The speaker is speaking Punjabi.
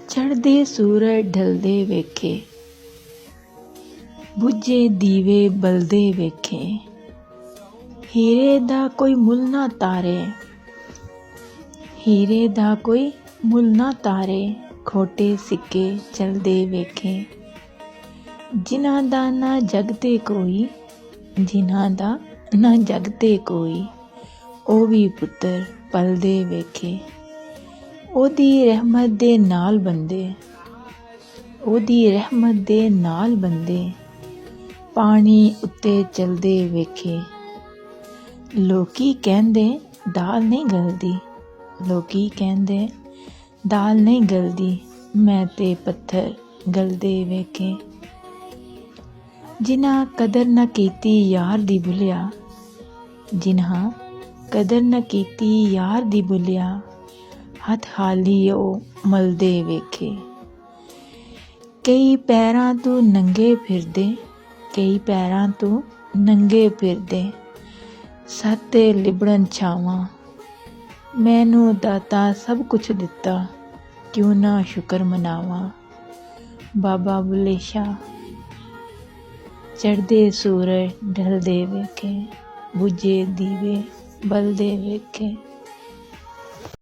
ਚੜ੍ਹਦੇ ਸੂਰਜ ਢਲਦੇ ਵੇਖੇ, ਬੁੱਝੇ ਦੀਵੇ ਬਲਦੇ ਵੇਖੇ। ਹੀਰੇ ਦਾ ਕੋਈ ਮੁੱਲ ਨਾ ਤਾਰੇ, ਹੀਰੇ ਦਾ ਕੋਈ ਮੁੱਲ ਨਾ ਤਾਰੇ। ਖੋਟੇ ਸਿੱਕੇ ਚਲਦੇ ਵੇਖੇ। ਜਿਨ੍ਹਾਂ ਦਾ ਨਾ ਜਗ 'ਤੇ ਕੋਈ, ਜਿਨ੍ਹਾਂ ਦਾ ਨਾ ਜਗ 'ਤੇ ਕੋਈ, ਉਹ ਵੀ ਪੁੱਤਰ ਪਲਦੇ ਵੇਖੇ। ਉਹਦੀ ਰਹਿਮਤ ਦੇ ਨਾਲ ਬੰਦੇ, ਉਹਦੀ ਰਹਿਮਤ ਦੇ ਨਾਲ ਬੰਦੇ, ਪਾਣੀ ਉੱਤੇ ਚਲਦੇ ਵੇਖੇ। ਲੋਕੀ ਕਹਿੰਦੇ ਦਾਲ ਨਹੀਂ ਗਲਦੀ, ਲੋਕੀ ਕਹਿੰਦੇ ਦਾਲ ਨਹੀਂ ਗਲਦੀ, ਮੈਂ ਤੇ ਪੱਥਰ ਗਲਦੇ ਵੇਖੇ। ਜਿਨ੍ਹਾਂ ਕਦਰ ਨਾ ਕੀਤੀ ਯਾਰ ਦੀ ਭੁੱਲਿਆ, ਜਿਨ੍ਹਾਂ ਕਦਰ ਨਾ ਕੀਤੀ ਯਾਰ ਦੀ ਭੁੱਲਿਆ, ਹੱਥ ਹਾਲੀ ਉਹ ਮਲਦੇ ਵੇਖੇ। ਕਈ ਪੈਰਾਂ ਤੋਂ ਨੰਗੇ ਫਿਰਦੇ, ਕਈ ਪੈਰਾਂ ਤੋਂ ਨੰਗੇ ਫਿਰਦੇ, ਸਰ 'ਤੇ ਲਿਬੜਨ ਛਾਵਾਂ। ਮੈਨੂੰ ਦਾਤਾ ਸਭ ਕੁਛ ਦਿੱਤਾ, ਕਿਉਂ ਨਾ ਸ਼ੁਕਰ ਮਨਾਵਾਂ। ਬਾਬਾ ਬੁੱਲੇ ਸ਼ਾਹ। ਚੜ੍ਹਦੇ ਸੂਰਜ ਢਲਦੇ ਵੇਖੇ, ਬੁੱਝੇ ਦੀਵੇ ਬਲਦੇ ਵੇਖੇ।